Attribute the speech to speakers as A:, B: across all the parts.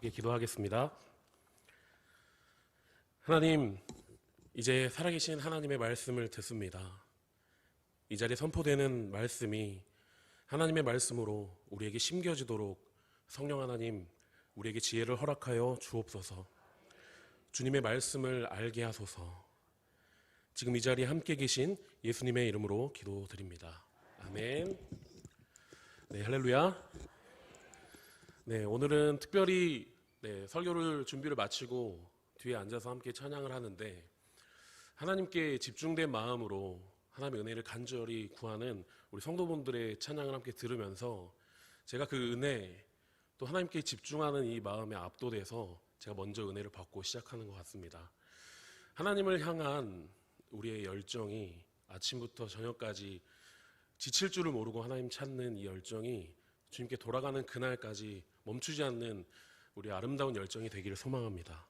A: 함께 기도하겠습니다. 하나님, 이제 살아계신 하나님의 말씀을 듣습니다. 이 자리에 선포되는 말씀이 하나님의 말씀으로 우리에게 심겨지도록 성령 하나님, 우리에게 지혜를 허락하여 주옵소서. 주님의 말씀을 알게 하소서. 지금 이 자리에 함께 계신 예수님의 이름으로 기도드립니다. 아멘. 네, 할렐루야. 네, 오늘은 특별히 설교를 준비를 마치고 뒤에 앉아서 함께 찬양을 하는데, 하나님께 집중된 마음으로 하나님의 은혜를 간절히 구하는 우리 성도분들의 찬양을 함께 들으면서 제가 그 은혜, 또 하나님께 집중하는 이 마음에 압도돼서 제가 먼저 은혜를 받고 시작하는 것 같습니다. 하나님을 향한 우리의 열정이 아침부터 저녁까지 지칠 줄을 모르고 하나님 찾는 이 열정이 주님께 돌아가는 그날까지 멈추지 않는 우리 아름다운 열정이 되기를 소망합니다.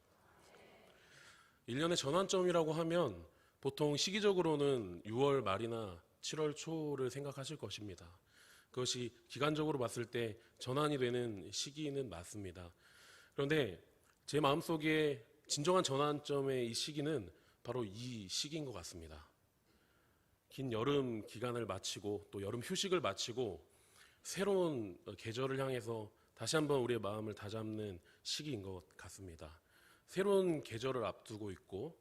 A: 1년의 전환점이라고 하면 보통 시기적으로는 6월 말이나 7월 초를 생각하실 것입니다. 그것이 기간적으로 봤을 때 전환이 되는 시기는 맞습니다. 그런데 제 마음속에 진정한 전환점의 이 시기는 바로 이 시기인 것 같습니다. 긴 여름 기간을 마치고 또 여름 휴식을 마치고 새로운 계절을 향해서 다시 한번 우리의 마음을 다잡는 시기인 것 같습니다. 새로운 계절을 앞두고 있고,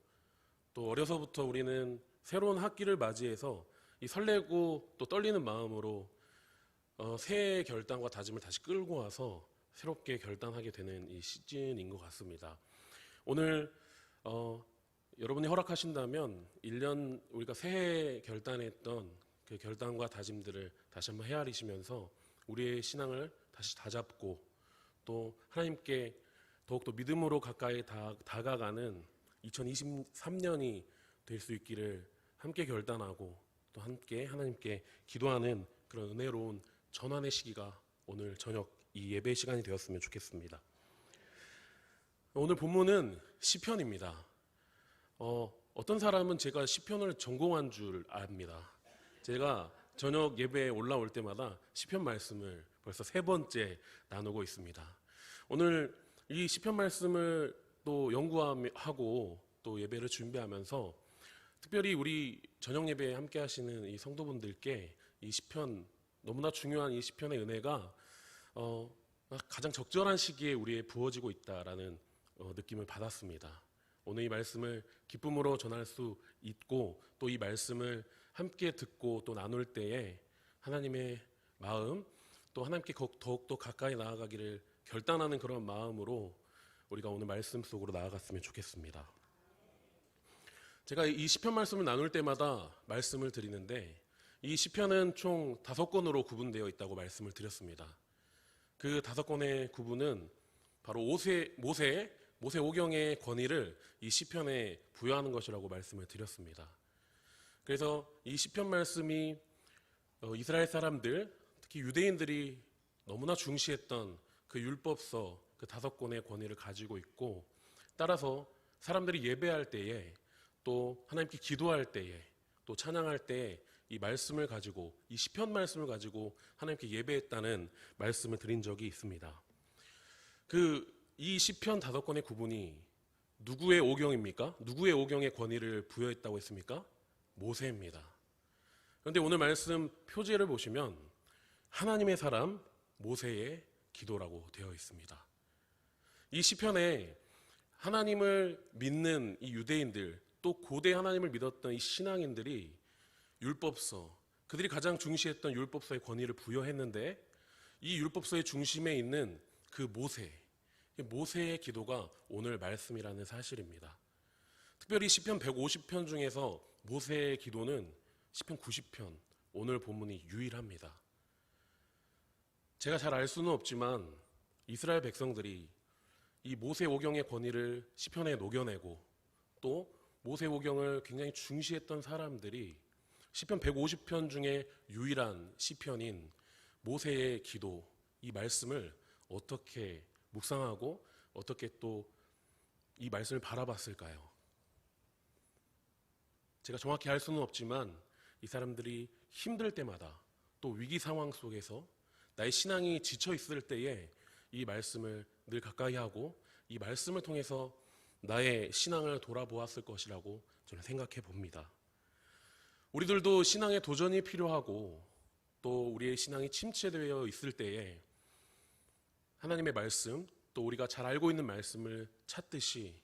A: 또 어려서부터 우리는 새로운 학기를 맞이해서 이 설레고 또 떨리는 마음으로 새해 결단과 다짐을 다시 끌고 와서 새롭게 결단하게 되는 이 시즌인 것 같습니다. 오늘 여러분이 허락하신다면 1년 우리가 새해 결단했던 그 결단과 다짐들을 다시 한번 헤아리시면서 우리의 신앙을 다시 다잡고 또 하나님께 더욱더 믿음으로 가까이 다가가는 2023년이 될 수 있기를 함께 결단하고 또 함께 하나님께 기도하는 그런 은혜로운 전환의 시기가 오늘 저녁 이 예배 시간이 되었으면 좋겠습니다. 오늘 본문은 시편입니다. 어떤 사람은 제가 시편을 전공한 줄 압니다. 제가 저녁 예배에 올라올 때마다 시편 말씀을 벌써 3번째 나누고 있습니다. 오늘 이 시편 말씀을 또 연구하고 또 예배를 준비하면서 특별히 우리 저녁 예배에 함께 하시는 이 성도분들께 이 시편, 너무나 중요한 이 시편의 은혜가 가장 적절한 시기에 우리에 부어지고 있다라는 느낌을 받았습니다. 오늘 이 말씀을 기쁨으로 전할 수 있고 또 이 말씀을 함께 듣고 또 나눌 때에 하나님의 마음, 또 하나님께 더욱더 가까이 나아가기를 결단하는 그런 마음으로 우리가 오늘 말씀 속으로 나아갔으면 좋겠습니다. 제가 이 시편 말씀을 나눌 때마다 말씀을 드리는데, 이 시편은 총 5권으로 구분되어 있다고 말씀을 드렸습니다. 그 5권의 구분은 바로 모세 오경의 권위를 이 시편에 부여하는 것이라고 말씀을 드렸습니다. 그래서 이 시편 말씀이 이스라엘 사람들, 특히 유대인들이 너무나 중시했던 그 율법서 그 5권의 권위를 가지고 있고, 따라서 사람들이 예배할 때에 또 하나님께 기도할 때에 또 찬양할 때에 이 말씀을 가지고, 이 시편 말씀을 가지고 하나님께 예배했다는 말씀을 드린 적이 있습니다. 이 시편 5권의 구분이 누구의 오경입니까? 누구의 오경의 권위를 부여했다고 했습니까? 모세입니다. 그런데 오늘 말씀 표제를 보시면 하나님의 사람 모세의 기도라고 되어 있습니다. 이 시편에 하나님을 믿는 이 유대인들, 또 고대 하나님을 믿었던 이 신앙인들이 율법서, 그들이 가장 중시했던 율법서의 권위를 부여했는데, 이 율법서의 중심에 있는 그 모세의 기도가 오늘 말씀이라는 사실입니다. 특별히 시편 150편 중에서 모세의 기도는 시편 90편, 오늘 본문이 유일합니다. 제가 잘 알 수는 없지만 이스라엘 백성들이 이 모세 오경의 권위를 시편에 녹여내고 또 모세 오경을 굉장히 중시했던 사람들이 시편 150편 중에 유일한 시편인 모세의 기도, 이 말씀을 어떻게 묵상하고 어떻게 또 이 말씀을 바라봤을까요? 제가 정확히 알 수는 없지만 이 사람들이 힘들 때마다 또 위기 상황 속에서 나의 신앙이 지쳐 있을 때에 이 말씀을 늘 가까이 하고 이 말씀을 통해서 나의 신앙을 돌아보았을 것이라고 저는 생각해 봅니다. 우리들도 신앙의 도전이 필요하고 또 우리의 신앙이 침체되어 있을 때에 하나님의 말씀, 또 우리가 잘 알고 있는 말씀을 찾듯이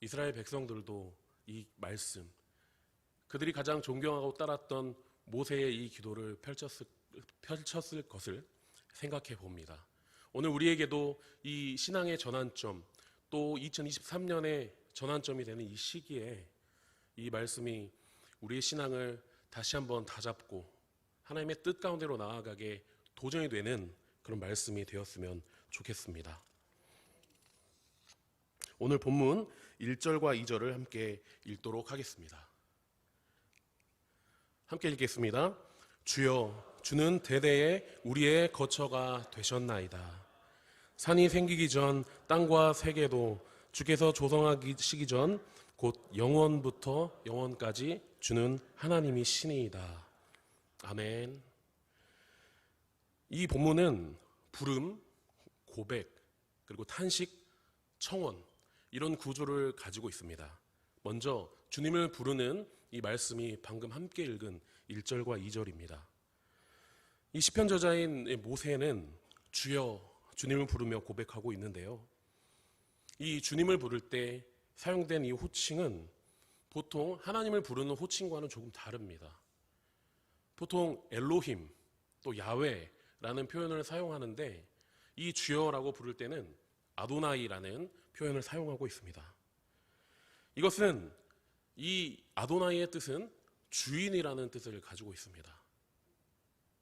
A: 이스라엘 백성들도 이 말씀, 그들이 가장 존경하고 따랐던 모세의 이 기도를 펼쳤을 것을 생각해 봅니다. 오늘 우리에게도 이 신앙의 전환점, 또 2023년의 전환점이 되는 이 시기에 이 말씀이 우리의 신앙을 다시 한번 다잡고 하나님의 뜻 가운데로 나아가게 도전이 되는 그런 말씀이 되었으면 좋겠습니다. 오늘 본문 1절과 2절을 함께 읽도록 하겠습니다. 함께 읽겠습니다. 주여, 주는 대대에 우리의 거처가 되셨나이다. 산이 생기기 전 땅과 세계도 주께서 조성하시기 전 곧 영원부터 영원까지 주는 하나님이시니이다. 아멘. 이 본문은 부름, 고백, 그리고 탄식, 청원, 이런 구조를 가지고 있습니다. 먼저 주님을 부르는 이 말씀이 방금 함께 읽은 1절과 2절입니다. 이 시편 저자인 모세는 주여, 주님을 부르며 고백하고 있는데요. 이 주님을 부를 때 사용된 이 호칭은 보통 하나님을 부르는 호칭과는 조금 다릅니다. 보통 엘로힘, 또 야훼라는 표현을 사용하는데 이 주여라고 부를 때는 아도나이라는 표현을 사용하고 있습니다. 이것은 이 아도나이의 뜻은 주인이라는 뜻을 가지고 있습니다.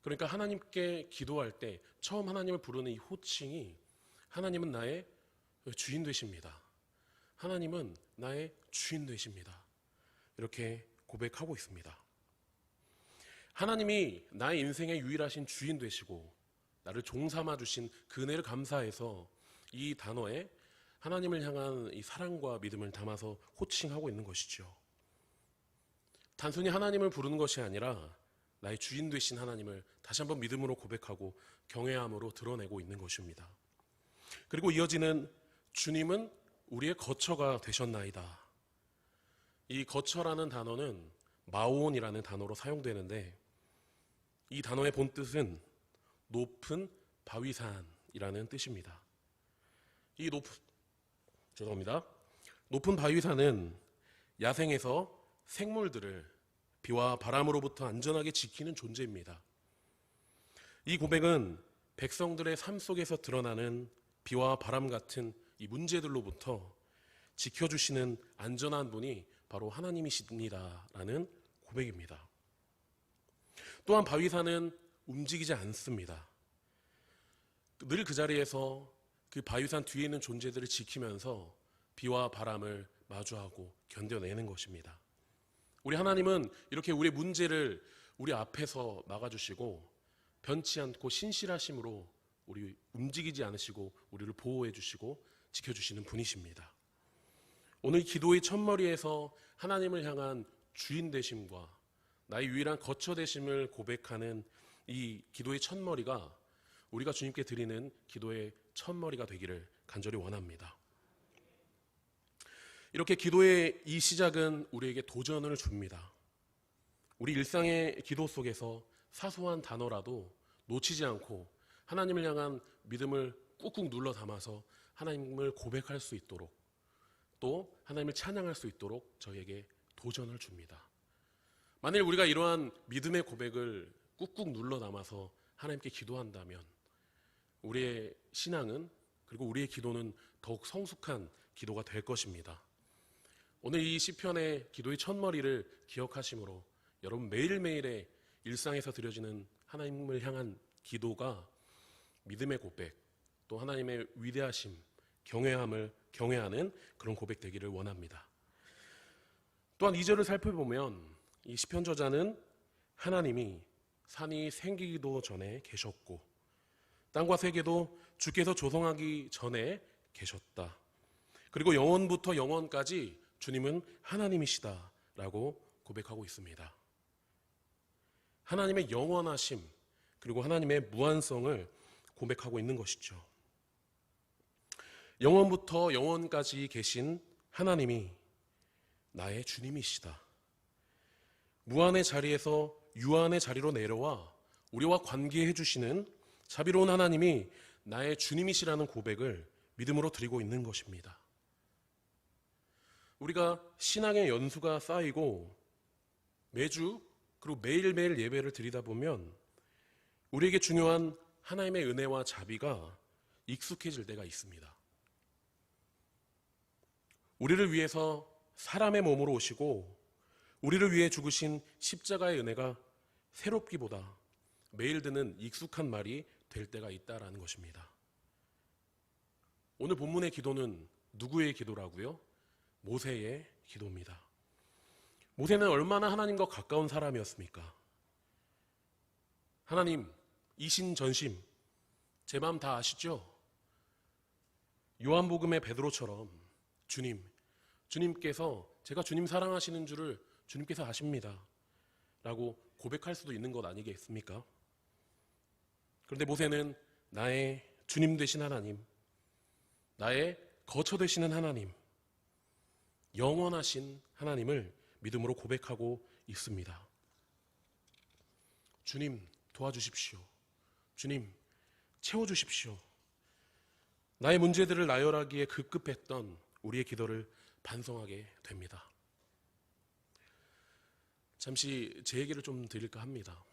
A: 그러니까 하나님께 기도할 때 처음 하나님을 부르는 이 호칭이 하나님은 나의 주인 되십니다. 하나님은 나의 주인 되십니다. 이렇게 고백하고 있습니다. 하나님이 나의 인생의 유일하신 주인 되시고 나를 종삼아 주신 그 은혜를 감사해서 이 단어에 하나님을 향한 이 사랑과 믿음을 담아서 호칭하고 있는 것이죠. 단순히 하나님을 부르는 것이 아니라 나의 주인 되신 하나님을 다시 한번 믿음으로 고백하고 경외함으로 드러내고 있는 것입니다. 그리고 이어지는 주님은 우리의 거처가 되셨나이다. 이 거처라는 단어는 마온이라는 단어로 사용되는데 이 단어의 본뜻은 높은 바위산이라는 뜻입니다. 이 높은 바위산은 야생에서 생물들을 비와 바람으로부터 안전하게 지키는 존재입니다. 이 고백은 백성들의 삶 속에서 드러나는 비와 바람 같은 이 문제들로부터 지켜주시는 안전한 분이 바로 하나님이십니다라는 고백입니다. 또한 바위산은 움직이지 않습니다. 늘 그 자리에서 그 바위산 뒤에 있는 존재들을 지키면서 비와 바람을 마주하고 견뎌내는 것입니다. 우리 하나님은 이렇게 우리의 문제를 우리 앞에서 막아주시고 변치 않고 신실하심으로 우리 움직이지 않으시고 우리를 보호해 주시고 지켜주시는 분이십니다. 오늘 기도의 첫머리에서 하나님을 향한 주인 되심과 나의 유일한 거처 되심을 고백하는 이 기도의 첫머리가 우리가 주님께 드리는 기도의 첫머리가 되기를 간절히 원합니다. 이렇게 기도의 이 시작은 우리에게 도전을 줍니다. 우리 일상의 기도 속에서 사소한 단어라도 놓치지 않고 하나님을 향한 믿음을 꾹꾹 눌러 담아서 하나님을 고백할 수 있도록 또 하나님을 찬양할 수 있도록 저에게 도전을 줍니다. 만일 우리가 이러한 믿음의 고백을 꾹꾹 눌러 담아서 하나님께 기도한다면 우리의 신앙은 그리고 우리의 기도는 더욱 성숙한 기도가 될 것입니다. 오늘 이 시편의 기도의 첫머리를 기억하심으로 여러분 매일매일의 일상에서 드려지는 하나님을 향한 기도가 믿음의 고백, 또 하나님의 위대하심, 경외하는 그런 고백 되기를 원합니다. 또한 2절을 살펴보면 이 시편 저자는 하나님이 산이 생기기도 전에 계셨고 땅과 세계도 주께서 조성하기 전에 계셨다. 그리고 영원부터 영원까지 주님은 하나님이시다라고 고백하고 있습니다. 하나님의 영원하심 그리고 하나님의 무한성을 고백하고 있는 것이죠. 영원부터 영원까지 계신 하나님이 나의 주님이시다. 무한의 자리에서 유한의 자리로 내려와 우리와 관계해 주시는 자비로운 하나님이 나의 주님이시라는 고백을 믿음으로 드리고 있는 것입니다. 우리가 신앙의 연수가 쌓이고 매주 그리고 매일매일 예배를 드리다 보면 우리에게 중요한 하나님의 은혜와 자비가 익숙해질 때가 있습니다. 우리를 위해서 사람의 몸으로 오시고 우리를 위해 죽으신 십자가의 은혜가 새롭기보다 매일 듣는 익숙한 말이 될 때가 있다라는 것입니다. 오늘 본문의 기도는 누구의 기도라고요? 모세의 기도입니다. 모세는 얼마나 하나님과 가까운 사람이었습니까? 하나님, 이신전심, 제 마음 다 아시죠? 요한복음의 베드로처럼 주님께서 제가 주님 사랑하시는 줄을 주님께서 아십니다 라고 고백할 수도 있는 것 아니겠습니까? 그런데 모세는 나의 주님 되신 하나님, 나의 거처 되시는 하나님, 영원하신 하나님을 믿음으로 고백하고 있습니다. 주님 도와주십시오. 주님 채워주십시오. 나의 문제들을 나열하기에 급급했던 우리의 기도를 반성하게 됩니다. 잠시 제 얘기를 좀 드릴까 합니다.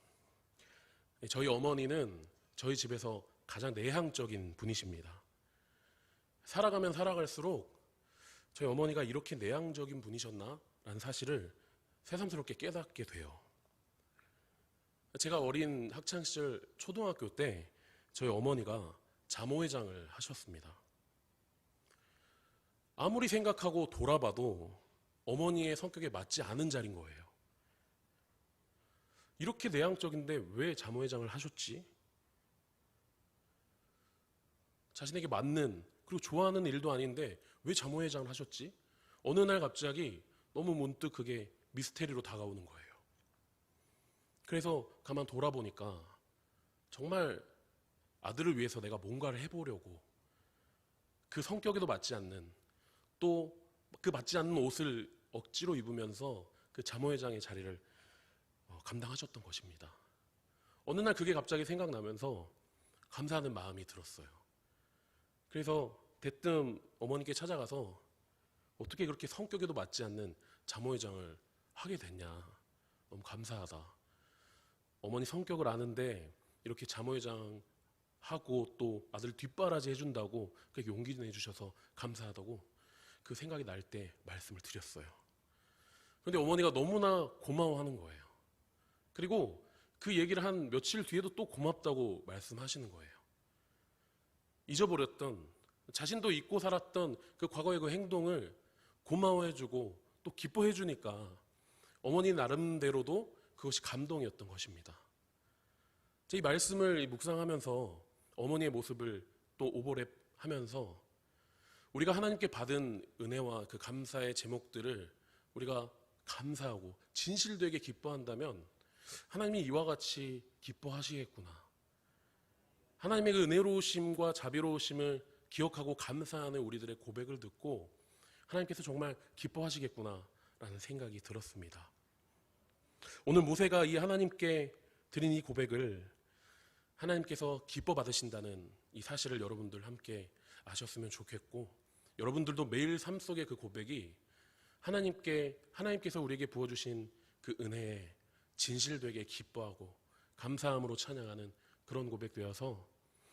A: 저희 어머니는 저희 집에서 가장 내향적인 분이십니다. 살아가면 살아갈수록 저희 어머니가 이렇게 내향적인 분이셨나? 라는 사실을 새삼스럽게 깨닫게 돼요. 제가 어린 학창시절 초등학교 때 저희 어머니가 자모회장을 하셨습니다. 아무리 생각하고 돌아봐도 어머니의 성격에 맞지 않은 자리인 거예요. 이렇게 내향적인데 왜 자모회장을 하셨지? 자신에게 맞는 그리고 좋아하는 일도 아닌데 왜 자모회장을 하셨지? 어느 날 갑자기 너무 문득 그게 미스테리로 다가오는 거예요. 그래서 가만 돌아보니까 정말 아들을 위해서 내가 뭔가를 해보려고 그 성격에도 맞지 않는 또 그 맞지 않는 옷을 억지로 입으면서 그 자모회장의 자리를 감당하셨던 것입니다. 어느 날 그게 갑자기 생각나면서 감사하는 마음이 들었어요. 그래서 대뜸 어머니께 찾아가서 어떻게 그렇게 성격에도 맞지 않는 자모회장을 하게 됐냐. 너무 감사하다. 어머니 성격을 아는데 이렇게 자모회장 하고 또 아들 뒷바라지 해준다고 그렇게 용기 내주셔서 감사하다고 그 생각이 날 때 말씀을 드렸어요. 그런데 어머니가 너무나 고마워하는 거예요. 그리고 그 얘기를 한 며칠 뒤에도 또 고맙다고 말씀하시는 거예요. 잊어버렸던 자신도 잊고 살았던 그 과거의 그 행동을 고마워해주고 또 기뻐해주니까 어머니 나름대로도 그것이 감동이었던 것입니다. 이 말씀을 묵상하면서 어머니의 모습을 또 오버랩하면서 우리가 하나님께 받은 은혜와 그 감사의 제목들을 우리가 감사하고 진실되게 기뻐한다면 하나님이 이와 같이 기뻐하시겠구나. 하나님의 그 은혜로우심과 자비로우심을 기억하고 감사하는 우리들의 고백을 듣고 하나님께서 정말 기뻐하시겠구나라는 생각이 들었습니다. 오늘 모세가 이 하나님께 드린 이 고백을 하나님께서 기뻐 받으신다는 이 사실을 여러분들 함께 아셨으면 좋겠고, 여러분들도 매일 삶 속의 그 고백이 하나님께서 우리에게 부어주신 그 은혜에 진실되게 기뻐하고 감사함으로 찬양하는 그런 고백 되어서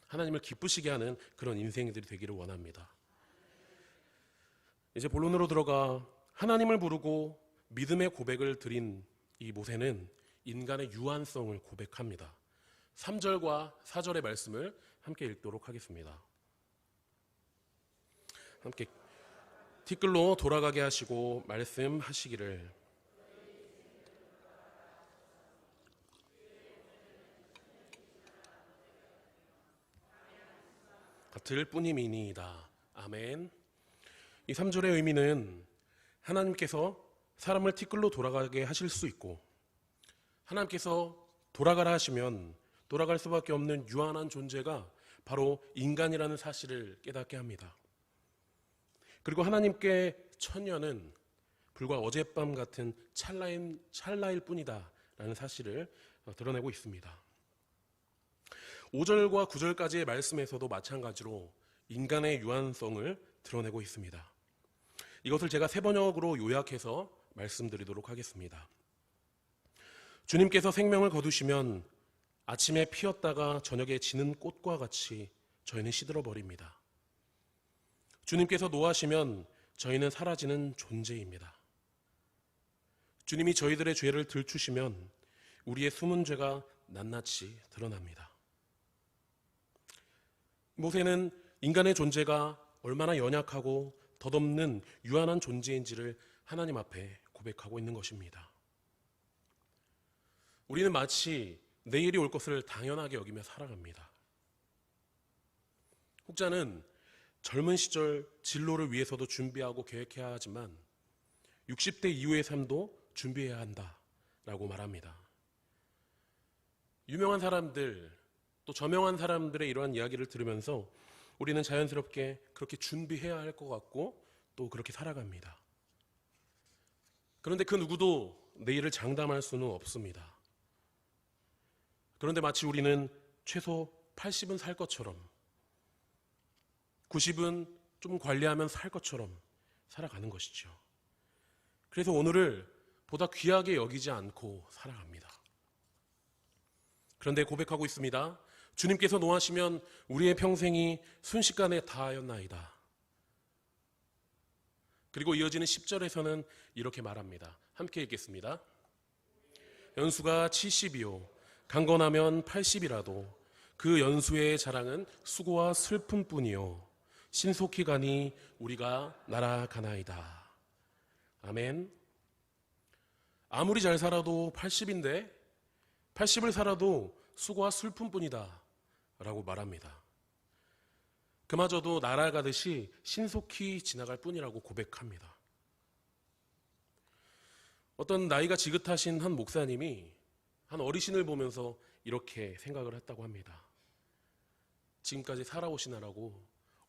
A: 하나님을 기쁘시게 하는 그런 인생들이 되기를 원합니다. 이제 본론으로 들어가 하나님을 부르고 믿음의 고백을 드린 이 모세는 인간의 유한성을 고백합니다. 3절과 4절의 말씀을 함께 읽도록 하겠습니다. 함께 티끌로 돌아가게 하시고 말씀하시기를 같을 뿐임이니이다. 아멘. 이 3절의 의미는 하나님께서 사람을 티끌로 돌아가게 하실 수 있고 하나님께서 돌아가라 하시면 돌아갈 수밖에 없는 유한한 존재가 바로 인간이라는 사실을 깨닫게 합니다. 그리고 하나님께 천년은 불과 어젯밤 같은 찰나일 뿐이다 라는 사실을 드러내고 있습니다. 5절과 9절까지의 말씀에서도 마찬가지로 인간의 유한성을 드러내고 있습니다. 이것을 제가 세 번역으로 요약해서 말씀드리도록 하겠습니다. 주님께서 생명을 거두시면 아침에 피었다가 저녁에 지는 꽃과 같이 저희는 시들어 버립니다. 주님께서 노하시면 저희는 사라지는 존재입니다. 주님이 저희들의 죄를 들추시면 우리의 숨은 죄가 낱낱이 드러납니다. 모세는 인간의 존재가 얼마나 연약하고 덧없는 유한한 존재인지를 하나님 앞에 고백하고 있는 것입니다. 우리는 마치 내일이 올 것을 당연하게 여기며 살아갑니다. 혹자는 젊은 시절 진로를 위해서도 준비하고 계획해야 하지만 60대 이후의 삶도 준비해야 한다라고 말합니다. 유명한 사람들 또 저명한 사람들의 이러한 이야기를 들으면서 우리는 자연스럽게 그렇게 준비해야 할 것 같고 또 그렇게 살아갑니다. 그런데 그 누구도 내일을 장담할 수는 없습니다. 그런데 마치 우리는 최소 80은 살 것처럼 90은 좀 관리하면 살 것처럼 살아가는 것이죠. 그래서 오늘을 보다 귀하게 여기지 않고 살아갑니다. 그런데 고백하고 있습니다. 주님께서 노하시면 우리의 평생이 순식간에 다하였나이다. 그리고 이어지는 10절에서는 이렇게 말합니다. 함께 읽겠습니다. 연수가 70이요 강건하면 80이라도 그 연수의 자랑은 수고와 슬픔뿐이요 신속히 가니 우리가 날아가나이다. 아멘. 아무리 잘 살아도 80인데 80을 살아도 수고와 슬픔뿐이다 라고 말합니다. 그마저도 날아가듯이 신속히 지나갈 뿐이라고 고백합니다. 어떤 나이가 지긋하신 한 목사님이 한 어르신을 보면서 이렇게 생각을 했다고 합니다. 지금까지 살아오시느라고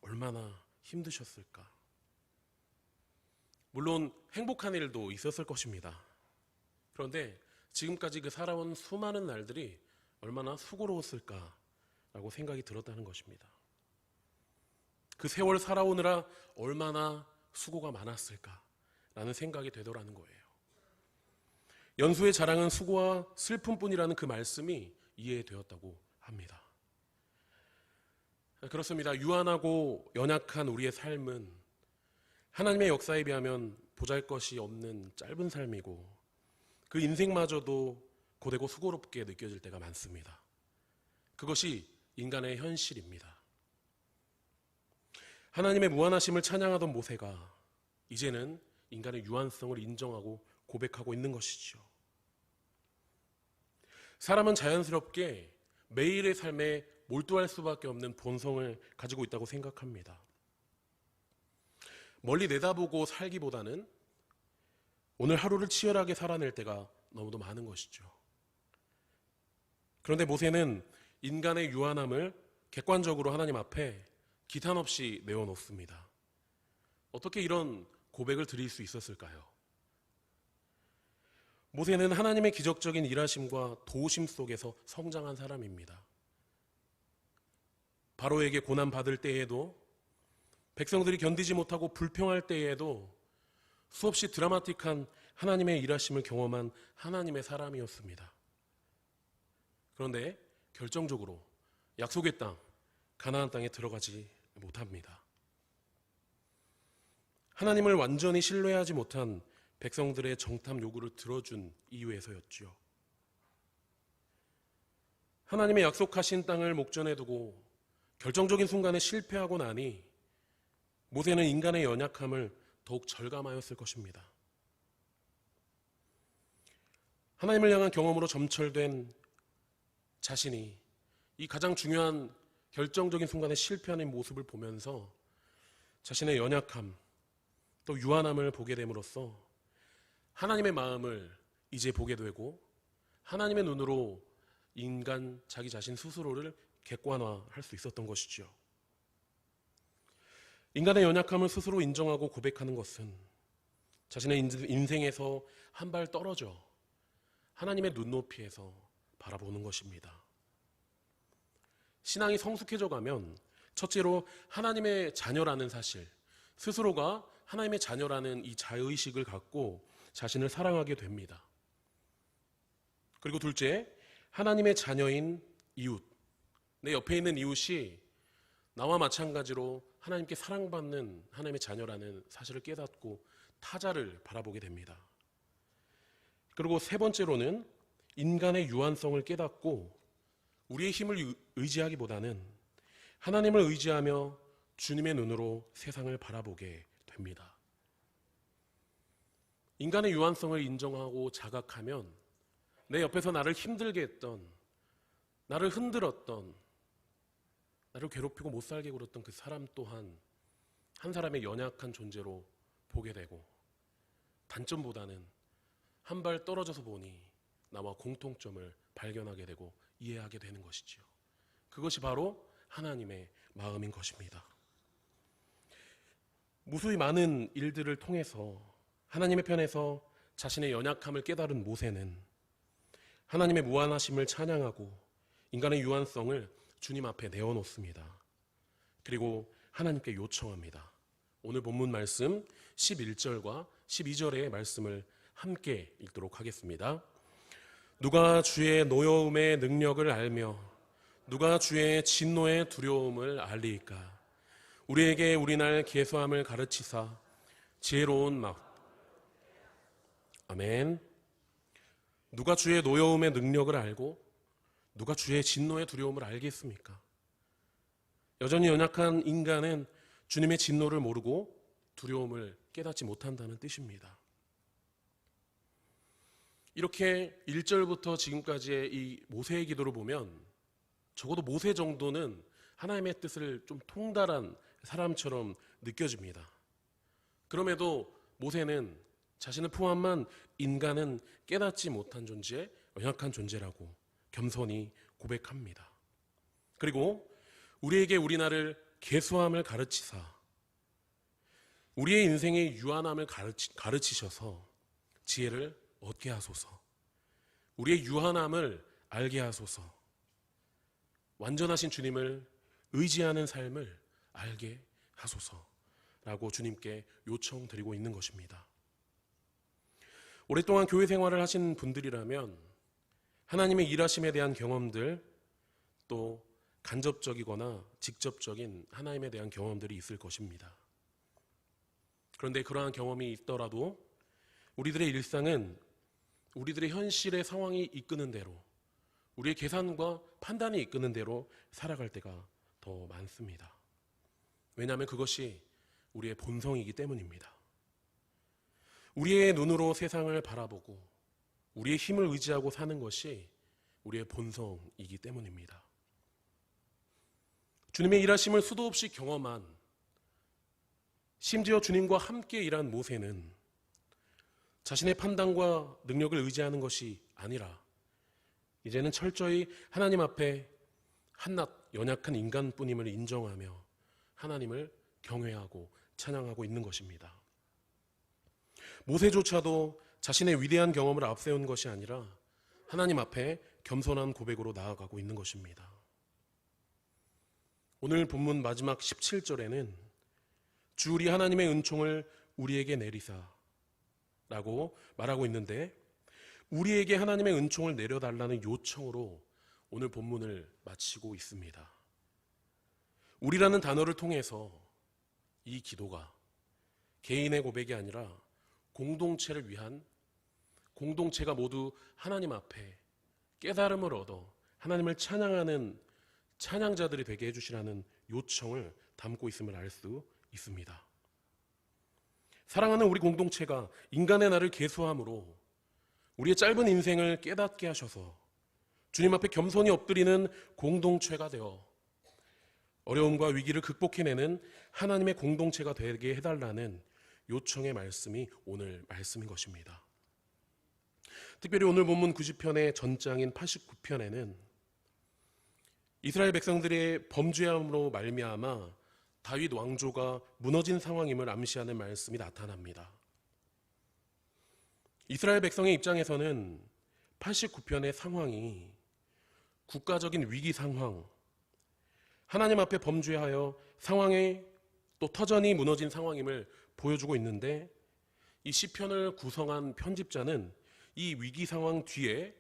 A: 얼마나 힘드셨을까. 물론 행복한 일도 있었을 것입니다. 그런데 지금까지 그 살아온 수많은 날들이 얼마나 수고로웠을까라고 생각이 들었다는 것입니다. 그 세월 살아오느라 얼마나 수고가 많았을까라는 생각이 되더라는 거예요. 연수의 자랑은 수고와 슬픔뿐이라는 그 말씀이 이해되었다고 합니다. 그렇습니다. 유한하고 연약한 우리의 삶은 하나님의 역사에 비하면 보잘것이 없는 짧은 삶이고 그 인생마저도 고되고 수고롭게 느껴질 때가 많습니다. 그것이 인간의 현실입니다. 하나님의 무한하심을 찬양하던 모세가 이제는 인간의 유한성을 인정하고 고백하고 있는 것이죠. 사람은 자연스럽게 매일의 삶에 몰두할 수밖에 없는 본성을 가지고 있다고 생각합니다. 멀리 내다보고 살기보다는 오늘 하루를 치열하게 살아낼 때가 너무도 많은 것이죠. 그런데 모세는 인간의 유한함을 객관적으로 하나님 앞에 기탄 없이 내어놓습니다. 어떻게 이런 고백을 드릴 수 있었을까요? 모세는 하나님의 기적적인 일하심과 도우심 속에서 성장한 사람입니다. 바로에게 고난받을 때에도 백성들이 견디지 못하고 불평할 때에도 수없이 드라마틱한 하나님의 일하심을 경험한 하나님의 사람이었습니다. 그런데 결정적으로 약속의 땅, 가나안 땅에 들어가지 못합니다. 하나님을 완전히 신뢰하지 못한 백성들의 정탐 요구를 들어준 이유에서였죠. 하나님의 약속하신 땅을 목전에 두고 결정적인 순간에 실패하고 나니 모세는 인간의 연약함을 더욱 절감하였을 것입니다. 하나님을 향한 경험으로 점철된 자신이 이 가장 중요한 결정적인 순간에 실패하는 모습을 보면서 자신의 연약함 또 유한함을 보게 됨으로써 하나님의 마음을 이제 보게 되고 하나님의 눈으로 인간 자기 자신 스스로를 객관화할 수 있었던 것이죠. 인간의 연약함을 스스로 인정하고 고백하는 것은 자신의 인생에서 한 발 떨어져 하나님의 눈높이에서 바라보는 것입니다. 신앙이 성숙해져 가면 첫째로 하나님의 자녀라는 사실, 스스로가 하나님의 자녀라는 이 자의식을 갖고 자신을 사랑하게 됩니다. 그리고 둘째, 하나님의 자녀인 이웃, 내 옆에 있는 이웃이 나와 마찬가지로 하나님께 사랑받는 하나님의 자녀라는 사실을 깨닫고 타자를 바라보게 됩니다. 그리고 세 번째로는 인간의 유한성을 깨닫고 우리의 힘을 의지하기보다는 하나님을 의지하며 주님의 눈으로 세상을 바라보게 됩니다. 인간의 유한성을 인정하고 자각하면 내 옆에서 나를 힘들게 했던, 나를 흔들었던, 나를 괴롭히고 못 살게 굴었던 그 사람 또한 한 사람의 연약한 존재로 보게 되고, 단점보다는 한 발 떨어져서 보니 나와 공통점을 발견하게 되고 이해하게 되는 것이지요. 그것이 바로 하나님의 마음인 것입니다. 무수히 많은 일들을 통해서 하나님의 편에서 자신의 연약함을 깨달은 모세는 하나님의 무한하심을 찬양하고 인간의 유한성을 주님 앞에 내어놓습니다. 그리고 하나님께 요청합니다. 오늘 본문 말씀 11절과 12절의 말씀을 함께 읽도록 하겠습니다. 누가 주의 노여움의 능력을 알며 누가 주의 진노의 두려움을 알리이까. 우리에게 우리날 계수함을 가르치사 지혜로운 아멘. 누가 주의 노여움의 능력을 알고 누가 주의 진노의 두려움을 알겠습니까? 여전히 연약한 인간은 주님의 진노를 모르고 두려움을 깨닫지 못한다는 뜻입니다. 이렇게 1절부터 지금까지의 이 모세의 기도를 보면 적어도 모세 정도는 하나님의 뜻을 좀 통달한 사람처럼 느껴집니다. 그럼에도 모세는 자신을 포함한 인간은 깨닫지 못한 존재, 연약한 존재라고 겸손히 고백합니다. 그리고 우리에게 우리나를 계수함을 가르치사 우리의 인생의 유한함을 가르치셔서 지혜를 얻게 하소서. 우리의 유한함을 알게 하소서. 완전하신 주님을 의지하는 삶을 알게 하소서라고 주님께 요청드리고 있는 것입니다. 오랫동안 교회 생활을 하신 분들이라면 하나님의 일하심에 대한 경험들, 또 간접적이거나 직접적인 하나님에 대한 경험들이 있을 것입니다. 그런데 그러한 경험이 있더라도 우리들의 일상은 우리들의 현실의 상황이 이끄는 대로, 우리의 계산과 판단이 이끄는 대로 살아갈 때가 더 많습니다. 왜냐하면 그것이 우리의 본성이기 때문입니다. 우리의 눈으로 세상을 바라보고 우리의 힘을 의지하고 사는 것이 우리의 본성이기 때문입니다. 주님의 일하심을 수도 없이 경험한, 심지어 주님과 함께 일한 모세는 자신의 판단과 능력을 의지하는 것이 아니라 이제는 철저히 하나님 앞에 한낱 연약한 인간뿐임을 인정하며 하나님을 경외하고 찬양하고 있는 것입니다. 모세조차도 자신의 위대한 경험을 앞세운 것이 아니라 하나님 앞에 겸손한 고백으로 나아가고 있는 것입니다. 오늘 본문 마지막 17절에는 주 우리 하나님의 은총을 우리에게 내리사 라고 말하고 있는데, 우리에게 하나님의 은총을 내려달라는 요청으로 오늘 본문을 마치고 있습니다. 우리라는 단어를 통해서 이 기도가 개인의 고백이 아니라 공동체를 위한, 공동체가 모두 하나님 앞에 깨달음을 얻어 하나님을 찬양하는 찬양자들이 되게 해주시라는 요청을 담고 있음을 알 수 있습니다. 사랑하는 우리 공동체가 인간의 나를 계수함으로 우리의 짧은 인생을 깨닫게 하셔서 주님 앞에 겸손히 엎드리는 공동체가 되어 어려움과 위기를 극복해내는 하나님의 공동체가 되게 해달라는 요청의 말씀이 오늘 말씀인 것입니다. 특별히 오늘 본문 90편의 전장인 89편에는 이스라엘 백성들의 범죄함으로 말미암아 다윗 왕조가 무너진 상황임을 암시하는 말씀이 나타납니다. 이스라엘 백성의 입장에서는 89편의 상황이 국가적인 위기 상황, 하나님 앞에 범죄하여 상황이 또 터전이 무너진 상황임을 보여주고 있는데, 이 시편을 구성한 편집자는 이 위기 상황 뒤에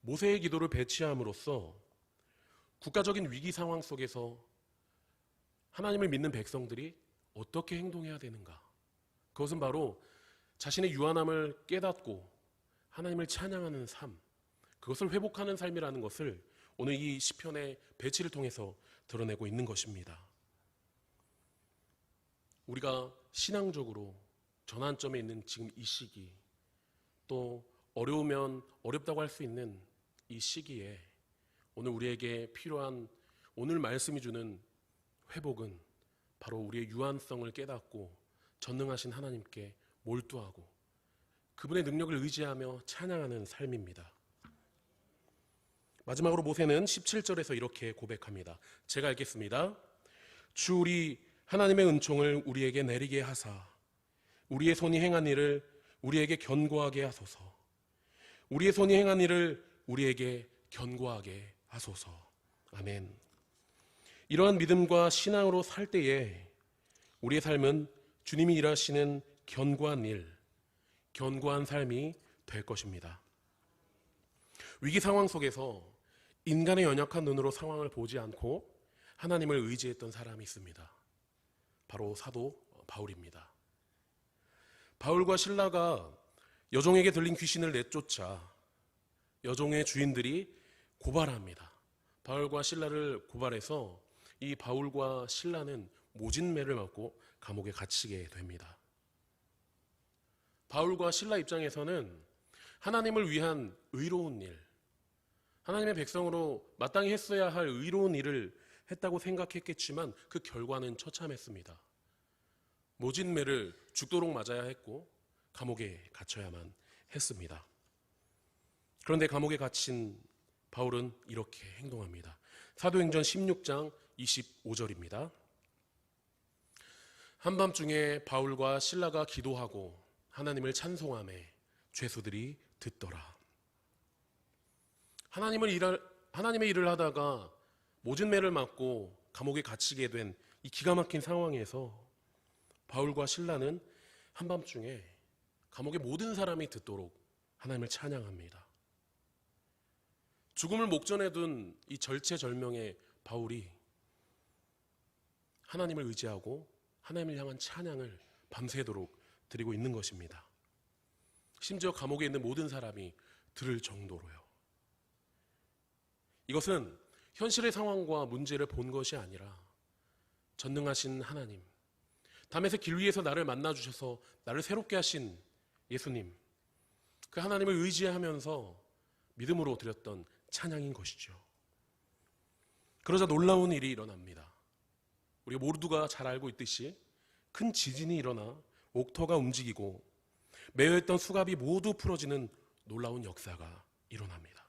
A: 모세의 기도를 배치함으로써 국가적인 위기 상황 속에서 하나님을 믿는 백성들이 어떻게 행동해야 되는가, 그것은 바로 자신의 유한함을 깨닫고 하나님을 찬양하는 삶, 그것을 회복하는 삶이라는 것을 오늘 이 시편의 배치를 통해서 드러내고 있는 것입니다. 우리가 신앙적으로 전환점에 있는 지금 이 시기, 또 어려우면 어렵다고 할 수 있는 이 시기에 오늘 우리에게 필요한 오늘 말씀이 주는 회복은 바로 우리의 유한성을 깨닫고 전능하신 하나님께 몰두하고 그분의 능력을 의지하며 찬양하는 삶입니다. 마지막으로 모세는 17절에서 이렇게 고백합니다. 제가 읽겠습니다. 주 우리 하나님의 은총을 우리에게 내리게 하사 우리의 손이 행한 일을 우리에게 견고하게 하소서. 우리의 손이 행한 일을 우리에게 견고하게 하소서. 아멘. 이러한 믿음과 신앙으로 살 때에 우리의 삶은 주님이 일하시는 견고한 일, 견고한 삶이 될 것입니다. 위기 상황 속에서 인간의 연약한 눈으로 상황을 보지 않고 하나님을 의지했던 사람이 있습니다. 바로 사도 바울입니다. 바울과 실라가 여종에게 들린 귀신을 내쫓아 여종의 주인들이 고발합니다. 바울과 실라를 고발해서 이 바울과 실라는 모진매를 맞고 감옥에 갇히게 됩니다. 바울과 실라 입장에서는 하나님을 위한 의로운 일, 하나님의 백성으로 마땅히 했어야 할 의로운 일을 했다고 생각했겠지만 그 결과는 처참했습니다. 모진매를 죽도록 맞아야 했고 감옥에 갇혀야만 했습니다. 그런데 감옥에 갇힌 바울은 이렇게 행동합니다. 사도행전 16장 25절입니다. 한밤중에 바울과 실라가 기도하고 하나님을 찬송하매 죄수들이 듣더라. 하나님의 일을 하다가 모진매를 맞고 감옥에 갇히게 된 이 기가 막힌 상황에서 바울과 실라는 한밤중에 감옥의 모든 사람이 듣도록 하나님을 찬양합니다. 죽음을 목전에 둔 이 절체절명의 바울이 하나님을 의지하고 하나님을 향한 찬양을 밤새도록 드리고 있는 것입니다. 심지어 감옥에 있는 모든 사람이 들을 정도로요. 이것은 현실의 상황과 문제를 본 것이 아니라 전능하신 하나님, 담에색 길 위에서 나를 만나주셔서 나를 새롭게 하신 예수님, 그 하나님을 의지하면서 믿음으로 드렸던 찬양인 것이죠. 그러자 놀라운 일이 일어납니다. 우리가 모두가 잘 알고 있듯이 큰 지진이 일어나 옥토가 움직이고 매여있던 수갑이 모두 풀어지는 놀라운 역사가 일어납니다.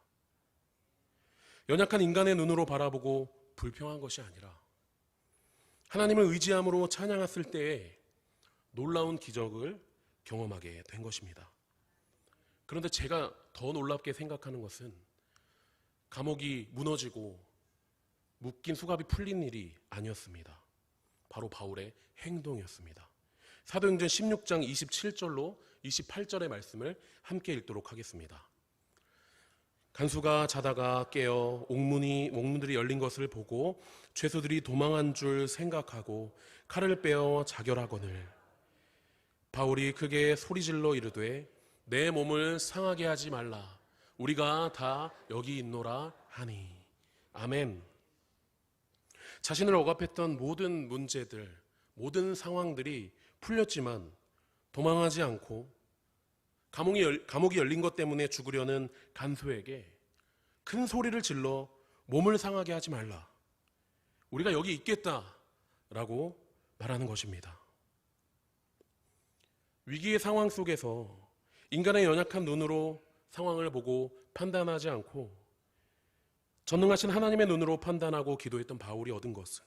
A: 연약한 인간의 눈으로 바라보고 불평한 것이 아니라 하나님을 의지함으로 찬양했을 때에 놀라운 기적을 경험하게 된 것입니다. 그런데 제가 더 놀랍게 생각하는 것은 감옥이 무너지고 묶인 수갑이 풀린 일이 아니었습니다. 바로 바울의 행동이었습니다. 사도행전 16장 27절로 28절의 말씀을 함께 읽도록 하겠습니다. 간수가 자다가 깨어 옥문들이 열린 것을 보고 죄수들이 도망한 줄 생각하고 칼을 빼어 자결하거늘 바울이 크게 소리질러 이르되 내 몸을 상하게 하지 말라. 우리가 다 여기 있노라 하니. 아멘. 자신을 억압했던 모든 문제들, 모든 상황들이 풀렸지만 도망하지 않고 감옥이 열린 것 때문에 죽으려는 간수에게 큰 소리를 질러 몸을 상하게 하지 말라. 우리가 여기 있겠다라고 말하는 것입니다. 위기의 상황 속에서 인간의 연약한 눈으로 상황을 보고 판단하지 않고 전능하신 하나님의 눈으로 판단하고 기도했던 바울이 얻은 것은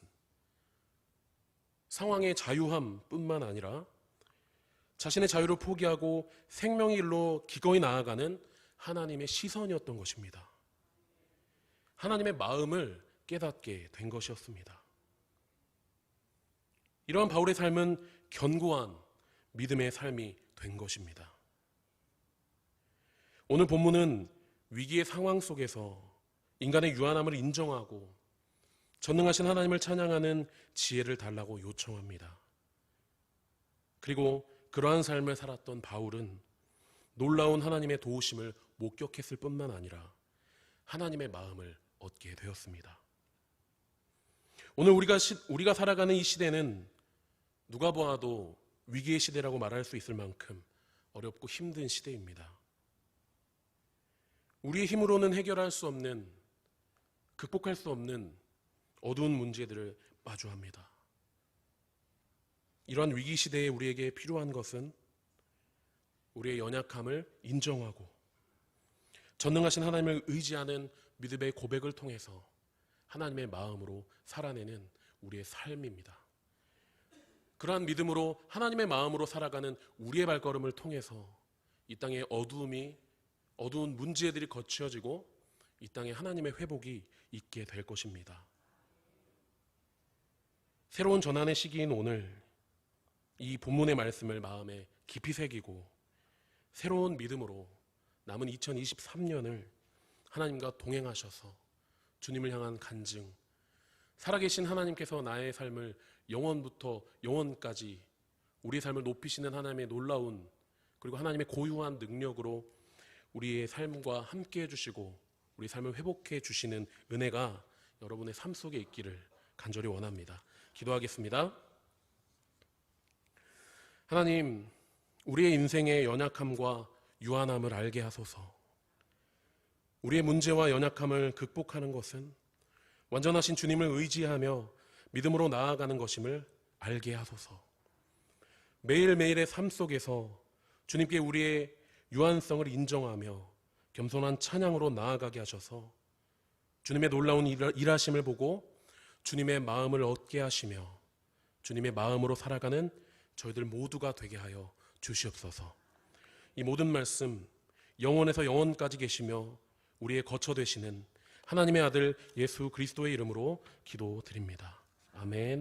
A: 상황의 자유함뿐만 아니라 자신의 자유를 포기하고 생명의 길로 기꺼이 나아가는 하나님의 시선이었던 것입니다. 하나님의 마음을 깨닫게 된 것이었습니다. 이러한 바울의 삶은 견고한 믿음의 삶이 된 것입니다. 오늘 본문은 위기의 상황 속에서 인간의 유한함을 인정하고 전능하신 하나님을 찬양하는 지혜를 달라고 요청합니다. 그리고 그러한 삶을 살았던 바울은 놀라운 하나님의 도우심을 목격했을 뿐만 아니라 하나님의 마음을 얻게 되었습니다. 오늘 우리가 살아가는 이 시대는 누가 보아도 위기의 시대라고 말할 수 있을 만큼 어렵고 힘든 시대입니다. 우리의 힘으로는 해결할 수 없는, 극복할 수 없는 어두운 문제들을 마주합니다. 이러한 위기 시대에 우리에게 필요한 것은 우리의 연약함을 인정하고 전능하신 하나님을 의지하는 믿음의 고백을 통해서 하나님의 마음으로 살아내는 우리의 삶입니다. 그러한 믿음으로 하나님의 마음으로 살아가는 우리의 발걸음을 통해서 이 땅의 어두운 문제들이 거쳐지고 이 땅에 하나님의 회복이 있게 될 것입니다. 새로운 전환의 시기인 오늘 이 본문의 말씀을 마음에 깊이 새기고 새로운 믿음으로 남은 2023년을 하나님과 동행하셔서 주님을 향한 간증, 살아계신 하나님께서 나의 삶을 영원부터 영원까지 우리의 삶을 높이시는 하나님의 놀라운 그리고 하나님의 고유한 능력으로 우리의 삶과 함께 해주시고 우리 삶을 회복해 주시는 은혜가 여러분의 삶 속에 있기를 간절히 원합니다. 기도하겠습니다. 하나님, 우리의 인생의 연약함과 유한함을 알게 하소서. 우리의 문제와 연약함을 극복하는 것은 완전하신 주님을 의지하며 믿음으로 나아가는 것임을 알게 하소서. 매일매일의 삶 속에서 주님께 우리의 유한성을 인정하며 겸손한 찬양으로 나아가게 하셔서 주님의 놀라운 일하심을 보고 주님의 마음을 얻게 하시며 주님의 마음으로 살아가는 저희들 모두가 되게 하여 주시옵소서. 이 모든 말씀 영원에서 영원까지 계시며 우리의 거처 되시는 하나님의 아들 예수 그리스도의 이름으로 기도드립니다. 아멘.